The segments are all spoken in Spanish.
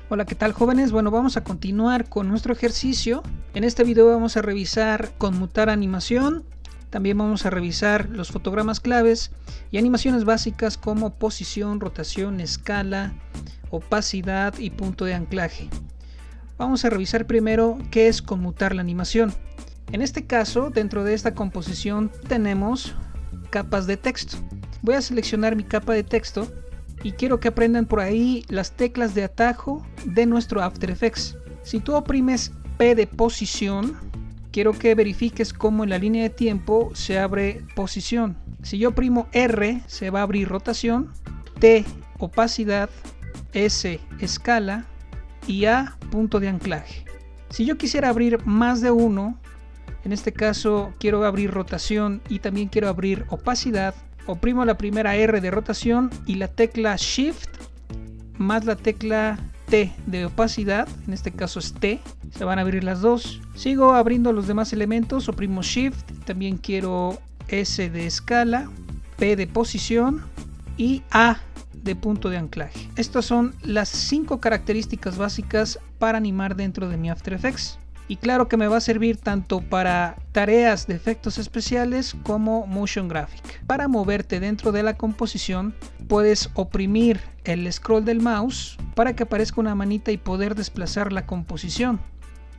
Hola, ¿qué tal, jóvenes? Bueno, vamos a continuar con nuestro ejercicio. En este video vamos a revisar conmutar animación. También vamos a revisar los fotogramas claves y animaciones básicas como posición, rotación, escala, opacidad y punto de anclaje. Vamos a revisar primero qué es conmutar la animación. En este caso, dentro de esta composición tenemos capas de texto. Voy a seleccionar mi capa de texto y quiero que aprendan por ahí las teclas de atajo de nuestro After Effects. Si tú oprimes P de posición, quiero que verifiques cómo en la línea de tiempo se abre posición. Si yo oprimo R, se va a abrir rotación, T opacidad, S escala y A punto de anclaje. Si yo quisiera abrir más de uno, en este caso quiero abrir rotación y también quiero abrir opacidad, oprimo la primera R de rotación y la tecla Shift más la tecla T de opacidad, en este caso es T, se van a abrir las dos. Sigo abriendo los demás elementos, oprimo Shift, también quiero S de escala, P de posición y A de punto de anclaje. Estas son las 5 características básicas para animar dentro de mi After Effects. Y claro que me va a servir tanto para tareas de efectos especiales como motion graphic. Para moverte dentro de la composición puedes oprimir el scroll del mouse para que aparezca una manita y poder desplazar la composición.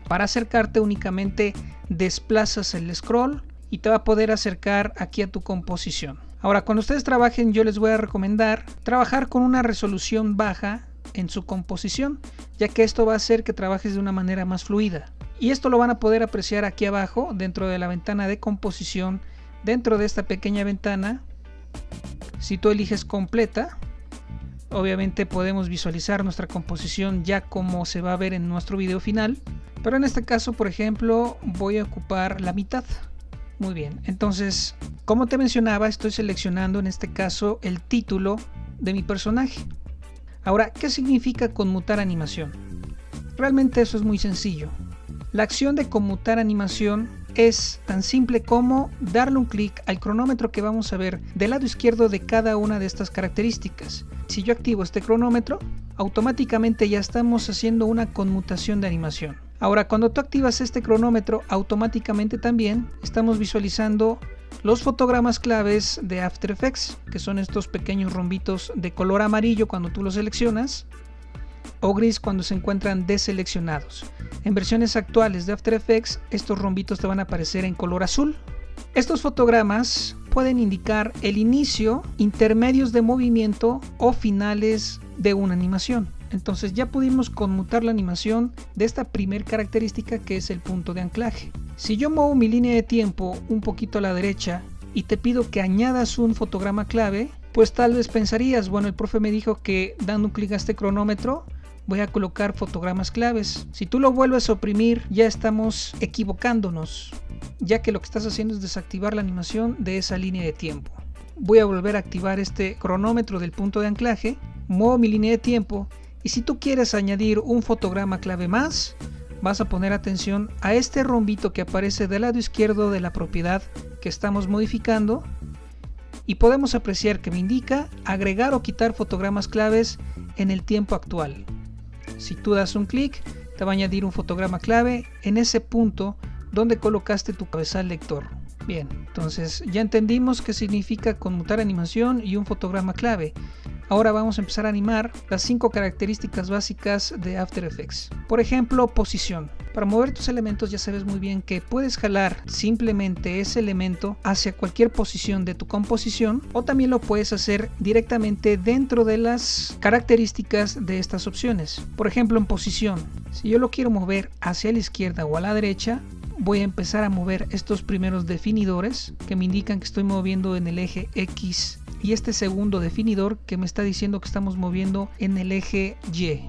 Para acercarte únicamente desplazas el scroll y te va a poder acercar aquí a tu composición. Ahora, cuando ustedes trabajen, yo les voy a recomendar trabajar con una resolución baja en su composición, ya que esto va a hacer que trabajes de una manera más fluida. Y esto lo van a poder apreciar aquí abajo dentro de la ventana de composición. Dentro de esta pequeña ventana, si tú eliges completa, obviamente podemos visualizar nuestra composición ya como se va a ver en nuestro video final, pero en este caso, por ejemplo, voy a ocupar la mitad. Muy bien, entonces, como te mencionaba, estoy seleccionando en este caso el título de mi personaje. Ahora, ¿qué significa conmutar animación? Realmente eso es muy sencillo. La acción de conmutar animación es tan simple como darle un clic al cronómetro que vamos a ver del lado izquierdo de cada una de estas características. Si yo activo este cronómetro, automáticamente ya estamos haciendo una conmutación de animación. Ahora, cuando tú activas este cronómetro, automáticamente también estamos visualizando los fotogramas claves de After Effects, que son estos pequeños rombitos de color amarillo cuando tú los seleccionas, o gris cuando se encuentran deseleccionados. En versiones actuales de After Effects, estos rombitos te van a aparecer en color azul. Estos fotogramas pueden indicar el inicio, intermedios de movimiento o finales de una animación. Entonces ya pudimos conmutar la animación de esta primer característica, que es el punto de anclaje. Si yo muevo mi línea de tiempo un poquito a la derecha y te pido que añadas un fotograma clave, pues tal vez pensarías, bueno, el profe me dijo que dando un clic a este cronómetro voy a colocar fotogramas claves. Si tú lo vuelves a oprimir, ya estamos equivocándonos, ya que lo que estás haciendo es desactivar la animación de esa línea de tiempo. Voy a volver a activar este cronómetro del punto de anclaje, muevo mi línea de tiempo y si tú quieres añadir un fotograma clave más, vas a poner atención a este rombito que aparece del lado izquierdo de la propiedad que estamos modificando y podemos apreciar que me indica agregar o quitar fotogramas claves en el tiempo actual. Si tú das un clic, te va a añadir un fotograma clave en ese punto donde colocaste tu cabezal lector. Bien, entonces ya entendimos qué significa conmutar animación y un fotograma clave. Ahora vamos a empezar a animar las 5 características básicas de After Effects. Por ejemplo, posición. Para mover tus elementos ya sabes muy bien que puedes jalar simplemente ese elemento hacia cualquier posición de tu composición, o también lo puedes hacer directamente dentro de las características de estas opciones. Por ejemplo, en posición, si yo lo quiero mover hacia la izquierda o a la derecha, voy a empezar a mover estos primeros definidores que me indican que estoy moviendo en el eje X y este segundo definidor que me está diciendo que estamos moviendo en el eje Y.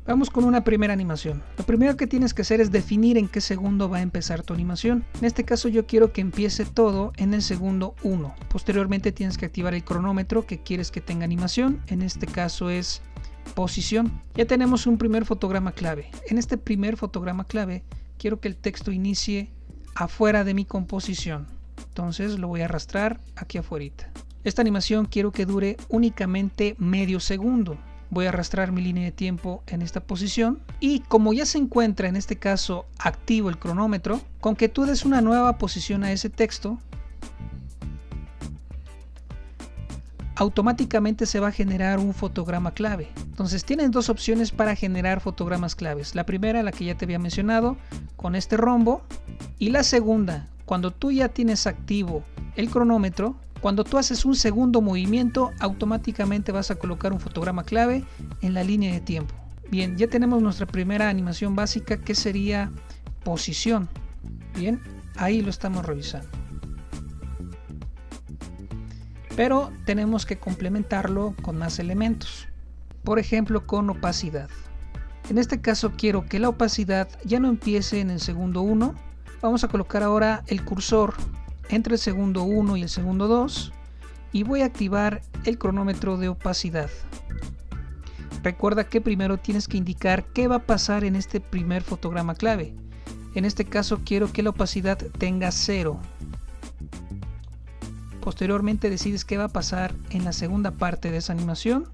Vamos con una primera animación. Lo primero que tienes que hacer es definir en qué segundo va a empezar tu animación. En este caso yo quiero que empiece todo en el segundo 1. Posteriormente tienes que activar el cronómetro que quieres que tenga animación. En este caso es posición. Ya tenemos un primer fotograma clave. En este primer fotograma clave quiero que el texto inicie afuera de mi composición. Entonces lo voy a arrastrar aquí afuera. Esta animación quiero que dure únicamente medio segundo. Voy a arrastrar mi línea de tiempo en esta posición y como ya se encuentra en este caso activo el cronómetro, con que tú des una nueva posición a ese texto, automáticamente se va a generar un fotograma clave. Entonces tienes dos opciones para generar fotogramas claves. La primera, la que ya te había mencionado, con este rombo, y la segunda, cuando tú ya tienes activo el cronómetro, cuando tú haces un segundo movimiento, automáticamente vas a colocar un fotograma clave en la línea de tiempo. Bien, ya tenemos nuestra primera animación básica, que sería posición. Bien, ahí lo estamos revisando. Pero tenemos que complementarlo con más elementos. Por ejemplo, con opacidad. En este caso quiero que la opacidad ya no empiece en el segundo 1. Vamos a colocar ahora el cursor entre el segundo 1 y el segundo 2 y voy a activar el cronómetro de opacidad. Recuerda que primero tienes que indicar qué va a pasar en este primer fotograma clave. En este caso quiero que la opacidad tenga 0. Posteriormente decides qué va a pasar en la segunda parte de esa animación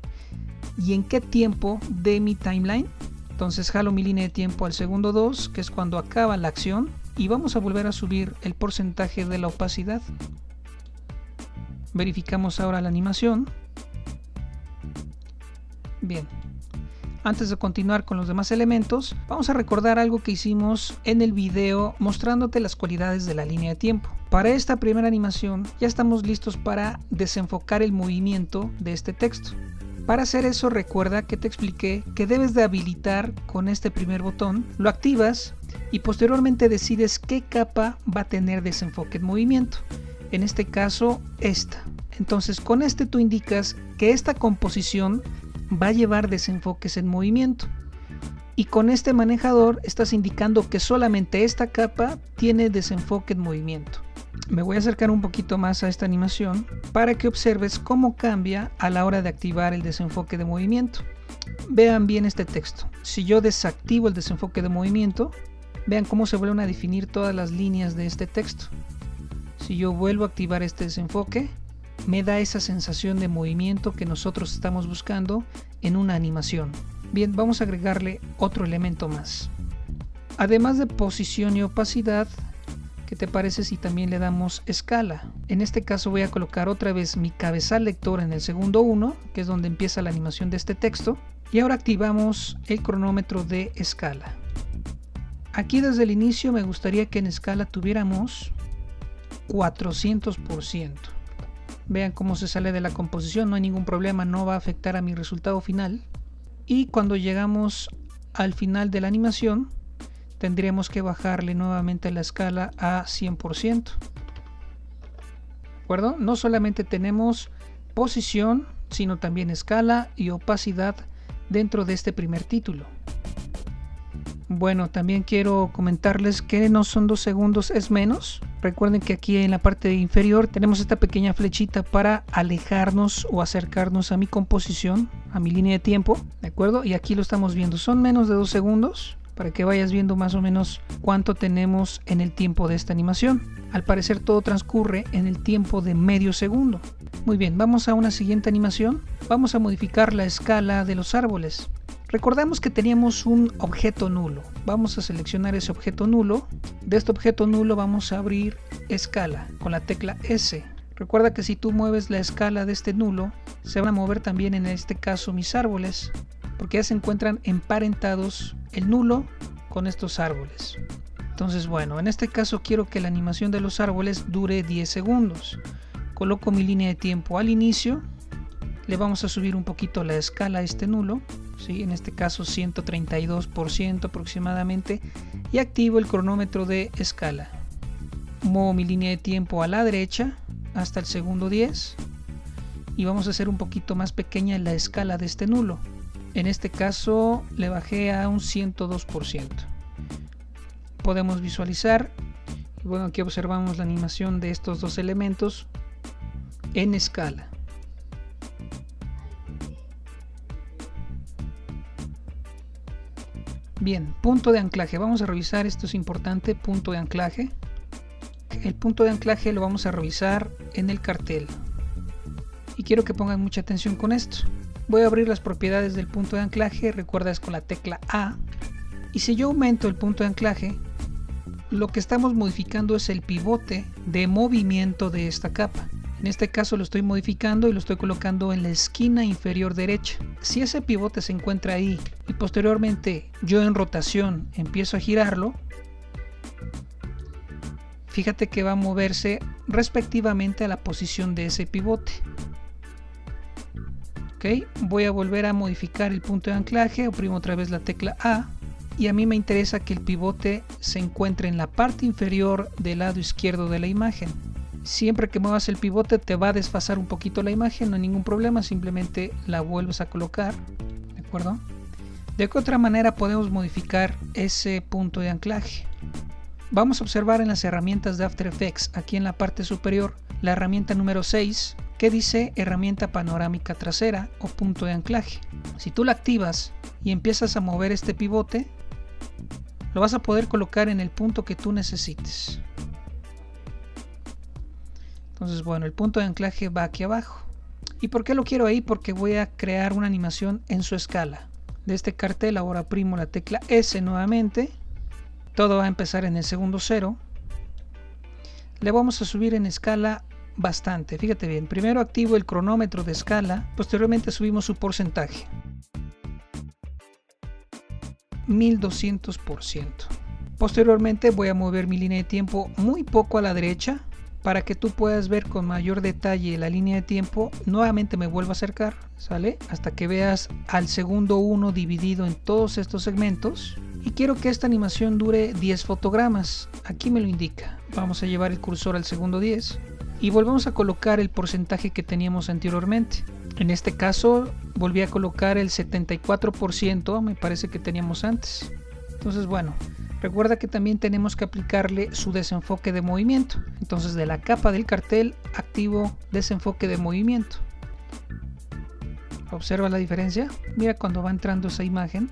y en qué tiempo de mi timeline. Entonces jalo mi línea de tiempo al segundo 2, que es cuando acaba la acción, y vamos a volver a subir el porcentaje de la opacidad. Verificamos ahora la animación. Bien. Antes de continuar con los demás elementos, vamos a recordar algo que hicimos en el video mostrándote las cualidades de la línea de tiempo. Para esta primera animación ya estamos listos para desenfocar el movimiento de este texto. Para hacer eso, recuerda que te expliqué que debes de habilitar con este primer botón, lo activas y posteriormente decides qué capa va a tener desenfoque en movimiento. En este caso, esta. Entonces con este tú indicas que esta composición va a llevar desenfoques en movimiento. Y con este manejador estás indicando que solamente esta capa tiene desenfoque en movimiento. Me voy a acercar un poquito más a esta animación para que observes cómo cambia a la hora de activar el desenfoque de movimiento. Vean bien este texto. Si yo desactivo el desenfoque de movimiento, vean cómo se vuelven a definir todas las líneas de este texto. Si yo vuelvo a activar este desenfoque, me da esa sensación de movimiento que nosotros estamos buscando en una animación. Bien, vamos a agregarle otro elemento más. Además de posición y opacidad, ¿qué te parece si también le damos escala? En este caso voy a colocar otra vez mi cabezal lector en el segundo 1, que es donde empieza la animación de este texto, y ahora activamos el cronómetro de escala. Aquí desde el inicio me gustaría que en escala tuviéramos 400%. Vean cómo se sale de la composición, no hay ningún problema, no va a afectar a mi resultado final. Y cuando llegamos al final de la animación, tendríamos que bajarle nuevamente la escala a 100%. ¿De acuerdo? No solamente tenemos posición, sino también escala y opacidad dentro de este primer título. Bueno, también quiero comentarles que no son 2 segundos, es menos. Recuerden que aquí en la parte inferior tenemos esta pequeña flechita para alejarnos o acercarnos a mi composición, a mi línea de tiempo, ¿de acuerdo? Y aquí lo estamos viendo, son menos de 2 segundos, para que vayas viendo más o menos cuánto tenemos en el tiempo de esta animación. Al parecer todo transcurre en el tiempo de medio segundo. Muy bien, vamos a una siguiente animación. Vamos a modificar la escala de los árboles. Recordamos que teníamos un objeto nulo. Vamos a seleccionar ese objeto nulo. De este objeto nulo vamos a abrir escala con la tecla S. Recuerda que si tú mueves la escala de este nulo, se van a mover también en este caso mis árboles, porque ya se encuentran emparentados el nulo con estos árboles. Entonces, bueno, en este caso quiero que la animación de los árboles dure 10 segundos. Coloco mi línea de tiempo al inicio. Le vamos a subir un poquito la escala a este nulo, ¿sí? En este caso 132% aproximadamente, y activo el cronómetro de escala. Muevo mi línea de tiempo a la derecha hasta el segundo 10 y vamos a hacer un poquito más pequeña la escala de este nulo. En este caso le bajé a un 102%. Podemos visualizar, bueno, aquí observamos la animación de estos dos elementos en escala. Bien, punto de anclaje. Vamos a revisar, esto es importante, punto de anclaje. El punto de anclaje lo vamos a revisar en el cartel. Y quiero que pongan mucha atención con esto. Voy a abrir las propiedades del punto de anclaje, recuerda es con la tecla A. Y si yo aumento el punto de anclaje, lo que estamos modificando es el pivote de movimiento de esta capa. En este caso lo estoy modificando y lo estoy colocando en la esquina inferior derecha. Si ese pivote se encuentra ahí y posteriormente yo en rotación empiezo a girarlo, fíjate que va a moverse respectivamente a la posición de ese pivote. Ok, voy a volver a modificar el punto de anclaje, oprimo otra vez la tecla A. Y a mí me interesa que el pivote se encuentre en la parte inferior del lado izquierdo de la imagen. Siempre que muevas el pivote te va a desfasar un poquito la imagen, no hay ningún problema, simplemente la vuelves a colocar, ¿de acuerdo? ¿De qué otra manera podemos modificar ese punto de anclaje? Vamos a observar en las herramientas de After Effects, aquí en la parte superior, la herramienta número 6, que dice herramienta panorámica trasera o punto de anclaje. Si tú la activas y empiezas a mover este pivote, lo vas a poder colocar en el punto que tú necesites. Entonces, bueno, el punto de anclaje va aquí abajo. ¿Y por qué lo quiero ahí? Porque voy a crear una animación en su escala. De este cartel ahora oprimo la tecla S nuevamente. Todo va a empezar en el segundo 0. Le vamos a subir en escala bastante. Fíjate bien, primero activo el cronómetro de escala, posteriormente subimos su porcentaje. 1200%. Posteriormente voy a mover mi línea de tiempo muy poco a la derecha para que tú puedas ver con mayor detalle la línea de tiempo. Nuevamente me vuelvo a acercar, ¿sale? Hasta que veas al segundo 1 dividido en todos estos segmentos. Y quiero que esta animación dure 10 fotogramas. Aquí me lo indica. Vamos a llevar el cursor al segundo 10 y volvemos a colocar el porcentaje que teníamos anteriormente. En este caso volví a colocar el 74%, me parece que teníamos antes. Entonces, bueno, recuerda que también tenemos que aplicarle su desenfoque de movimiento. Entonces, de la capa del cartel activo desenfoque de movimiento. Observa la diferencia. Mira cuando va entrando esa imagen,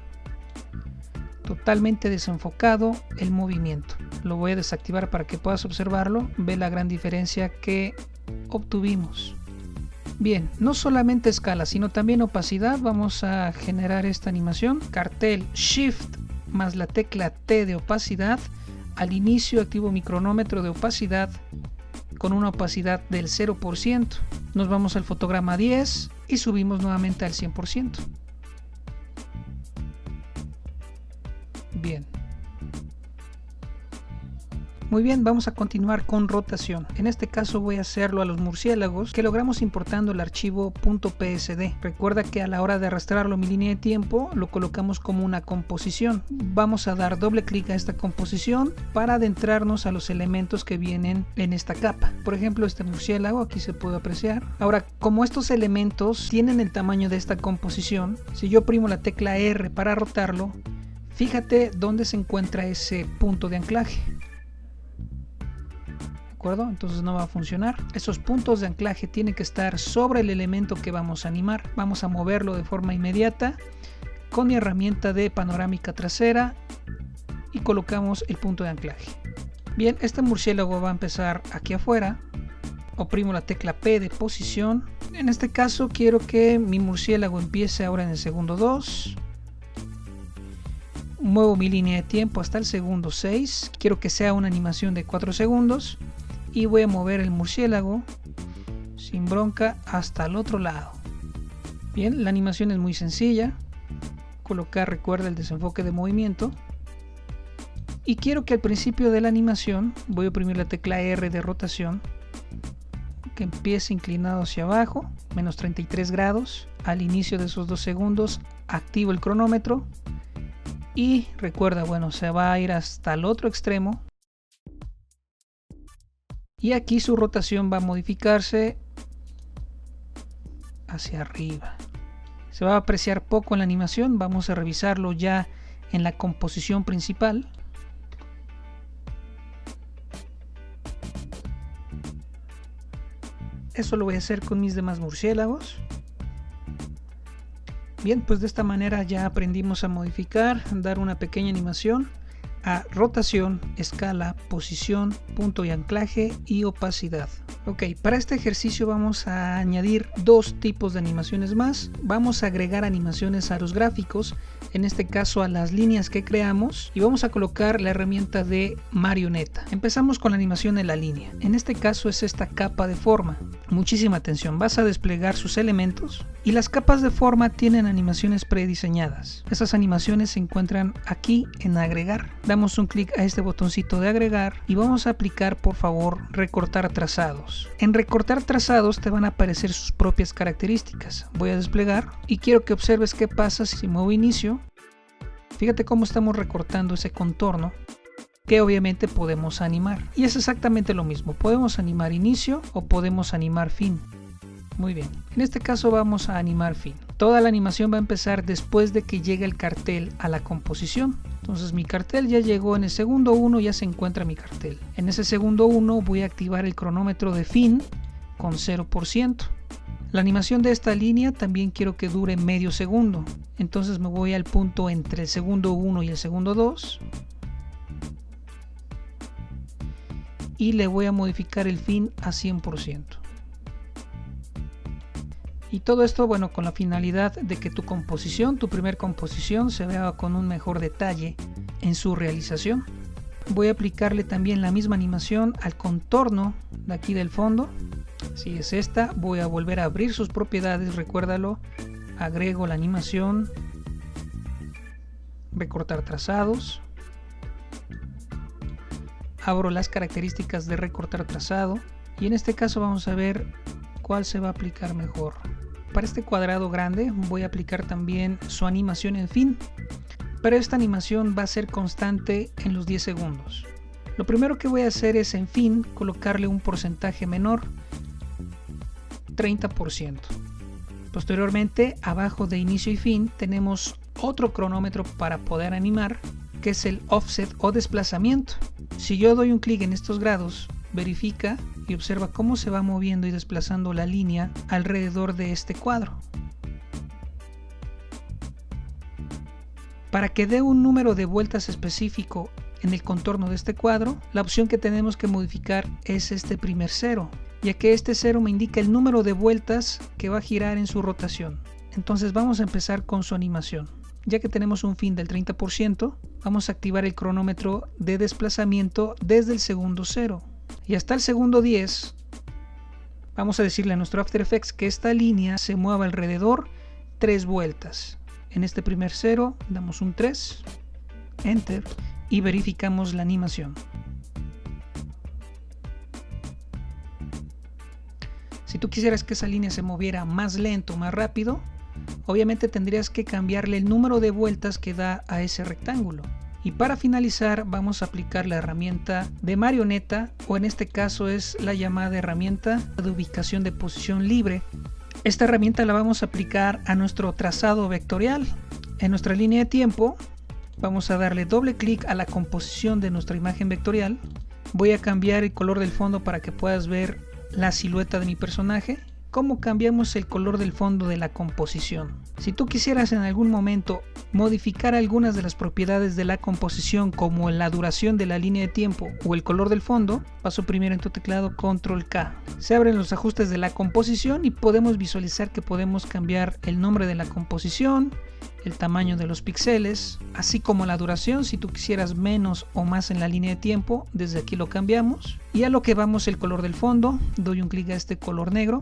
totalmente desenfocado el movimiento. Lo voy a desactivar para que puedas observarlo. Ve la gran diferencia que obtuvimos. Bien, no solamente escala, sino también opacidad. Vamos a generar esta animación. Cartel Shift más la tecla T de opacidad. Al inicio activo mi cronómetro de opacidad con una opacidad del 0%. Nos vamos al fotograma 10 y subimos nuevamente al 100%. Bien. Muy bien, vamos a continuar con rotación. En este caso voy a hacerlo a los murciélagos que logramos importando el archivo .psd. Recuerda que a la hora de arrastrarlo mi línea de tiempo lo colocamos como una composición. Vamos a dar doble clic a esta composición para adentrarnos a los elementos que vienen en esta capa. Por ejemplo, este murciélago aquí se puede apreciar. Ahora, como estos elementos tienen el tamaño de esta composición, si yo oprimo la tecla R para rotarlo, fíjate dónde se encuentra ese punto de anclaje. Entonces no va a funcionar. Esos puntos de anclaje tienen que estar sobre el elemento que vamos a animar. Vamos a moverlo de forma inmediata con mi herramienta de panorámica trasera y colocamos el punto de anclaje. Bien, este murciélago va a empezar aquí afuera. Oprimo la tecla P de posición. En este caso quiero que mi murciélago empiece ahora en el segundo 2. Muevo mi línea de tiempo hasta el segundo 6. Quiero que sea una animación de 4 segundos. Y voy a mover el murciélago sin bronca hasta el otro lado. Bien, la animación es muy sencilla. Colocar, recuerda, el desenfoque de movimiento. Y quiero que al principio de la animación, voy a oprimir la tecla R de rotación, que empiece inclinado hacia abajo, menos 33 grados. Al inicio de esos 2 segundos, activo el cronómetro. Y recuerda, bueno, se va a ir hasta el otro extremo. Y aquí su rotación va a modificarse hacia arriba. Se va a apreciar poco en la animación. Vamos a revisarlo ya en la composición principal. Eso lo voy a hacer con mis demás murciélagos. Bien, pues de esta manera ya aprendimos a modificar, dar una pequeña animación a rotación, escala, posición, punto y anclaje y opacidad. Ok, para este ejercicio vamos a añadir dos tipos de animaciones más. Vamos a agregar animaciones a los gráficos, en este caso a las líneas que creamos, y vamos a colocar la herramienta de marioneta. Empezamos con la animación en la línea. En este caso es esta capa de forma. Muchísima atención, vas a desplegar sus elementos y las capas de forma tienen animaciones prediseñadas. Esas animaciones se encuentran aquí en agregar. Damos un clic a este botoncito de agregar y vamos a aplicar, por favor, recortar trazados. En recortar trazados te van a aparecer sus propias características. Voy a desplegar y quiero que observes qué pasa si muevo inicio. Fíjate cómo estamos recortando ese contorno que obviamente podemos animar. Y es exactamente lo mismo. Podemos animar inicio o podemos animar fin. Muy bien. En este caso vamos a animar fin. Toda la animación va a empezar después de que llegue el cartel a la composición. Entonces mi cartel ya llegó en el segundo 1, ya se encuentra mi cartel. En ese segundo 1 voy a activar el cronómetro de fin con 0%. La animación de esta línea también quiero que dure medio segundo. Entonces me voy al punto entre el segundo 1 y el segundo 2. Y le voy a modificar el fin a 100%. Y todo esto, bueno, con la finalidad de que tu composición, tu primer composición, se vea con un mejor detalle en su realización. Voy a aplicarle también la misma animación al contorno de aquí del fondo. Si es esta, voy a volver a abrir sus propiedades, recuérdalo. Agrego la animación, recortar trazados. Abro las características de recortar trazado y en este caso vamos a ver cuál se va a aplicar mejor. Para este cuadrado grande voy a aplicar también su animación en fin, pero esta animación va a ser constante en los 10 segundos. Lo primero que voy a hacer es en fin colocarle un porcentaje menor, 30%. Posteriormente, abajo de inicio y fin tenemos otro cronómetro para poder animar, que es el offset o desplazamiento. Si yo doy un clic en estos grados, verifica y observa cómo se va moviendo y desplazando la línea alrededor de este cuadro. Para que dé un número de vueltas específico en el contorno de este cuadro, la opción que tenemos que modificar es este primer 0, ya que este 0 me indica el número de vueltas que va a girar en su rotación. Entonces vamos a empezar con su animación. Ya que tenemos un fin del 30%, vamos a activar el cronómetro de desplazamiento desde el segundo 0. Y hasta el segundo 10, vamos a decirle a nuestro After Effects que esta línea se mueva alrededor 3 vueltas. En este primer 0 damos un 3, Enter y verificamos la animación. Si tú quisieras que esa línea se moviera más lento, más rápido, obviamente tendrías que cambiarle el número de vueltas que da a ese rectángulo. Y para finalizar vamos a aplicar la herramienta de marioneta, o en este caso es la llamada herramienta de ubicación de posición libre. Esta herramienta la vamos a aplicar a nuestro trazado vectorial. En nuestra línea de tiempo vamos a darle doble clic a la composición de nuestra imagen vectorial. Voy a cambiar el color del fondo para que puedas ver la silueta de mi personaje. ¿Cómo cambiamos el color del fondo de la composición? Si tú quisieras en algún momento modificar algunas de las propiedades de la composición, como la duración de la línea de tiempo o el color del fondo, paso primero en tu teclado Control K. Se abren los ajustes de la composición y podemos visualizar que podemos cambiar el nombre de la composición, el tamaño de los píxeles, así como la duración. Si tú quisieras menos o más en la línea de tiempo, desde aquí lo cambiamos. Y a lo que vamos, el color del fondo, doy un clic a este color negro.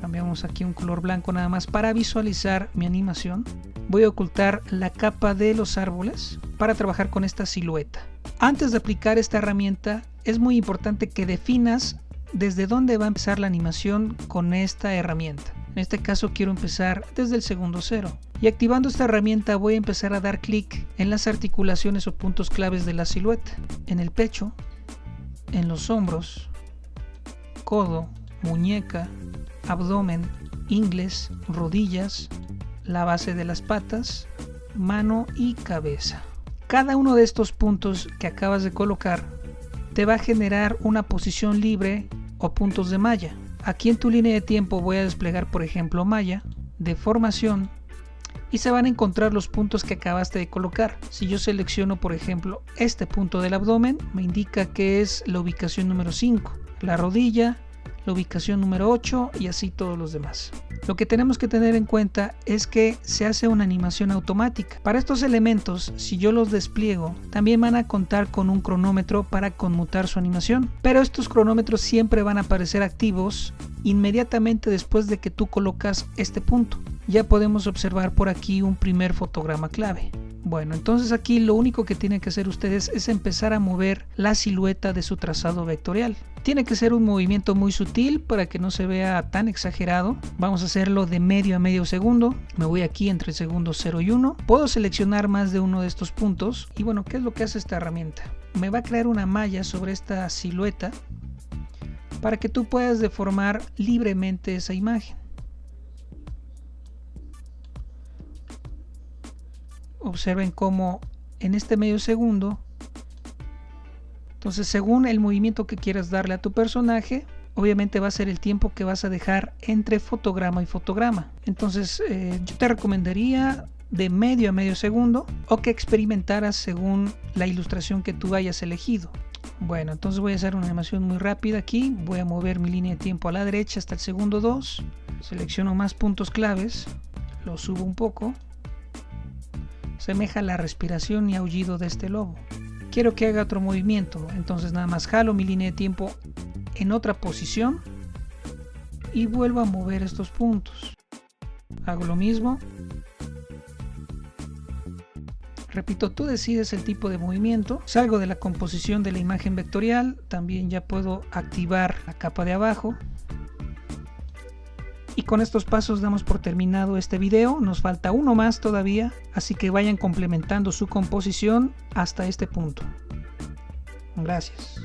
Cambiamos aquí un color blanco nada más para visualizar mi animación. Voy a ocultar la capa de los árboles para trabajar con esta silueta. Antes de aplicar esta herramienta es muy importante que definas desde dónde va a empezar la animación con esta herramienta. En este caso quiero empezar desde el segundo 0. Y activando esta herramienta voy a empezar a dar clic en las articulaciones o puntos claves de la silueta. En el pecho, en los hombros, codo, muñeca, abdomen, ingles, rodillas, la base de las patas, mano y cabeza. Cada uno de estos puntos que acabas de colocar te va a generar una posición libre o puntos de malla. Aquí en tu línea de tiempo voy a desplegar, por ejemplo, malla, deformación y se van a encontrar los puntos que acabaste de colocar. Si yo selecciono, por ejemplo, este punto del abdomen, me indica que es la ubicación número 5, la rodilla, la ubicación número 8 y así todos los demás. Lo que tenemos que tener en cuenta es que se hace una animación automática. Para estos elementos, si yo los despliego, también van a contar con un cronómetro para conmutar su animación, pero estos cronómetros siempre van a aparecer activos inmediatamente después de que tú colocas este punto. Ya podemos observar por aquí un primer fotograma clave. Bueno, entonces aquí lo único que tienen que hacer ustedes es empezar a mover la silueta de su trazado vectorial. Tiene que ser un movimiento muy sutil para que no se vea tan exagerado. Vamos a hacerlo de medio a medio segundo. Me voy aquí entre el segundo 0 y 1. Puedo seleccionar más de uno de estos puntos. Y bueno, ¿qué es lo que hace esta herramienta? Me va a crear una malla sobre esta silueta para que tú puedas deformar libremente esa imagen. Observen cómo en este medio segundo, entonces según el movimiento que quieras darle a tu personaje, obviamente va a ser el tiempo que vas a dejar entre fotograma y fotograma. Entonces yo te recomendaría de medio a medio segundo o que experimentaras según la ilustración que tú hayas elegido. Bueno, entonces voy a hacer una animación muy rápida aquí. Voy a mover mi línea de tiempo a la derecha hasta el segundo 2. Selecciono más puntos claves, lo subo un poco. Semeja la respiración y aullido de este lobo. Quiero que haga otro movimiento, entonces nada más jalo mi línea de tiempo en otra posición y vuelvo a mover estos puntos. Hago lo mismo. Repito, tú decides el tipo de movimiento. Salgo de la composición de la imagen vectorial. También ya puedo activar la capa de abajo. Y con estos pasos damos por terminado este video. Nos falta uno más todavía, así que vayan complementando su composición hasta este punto. Gracias.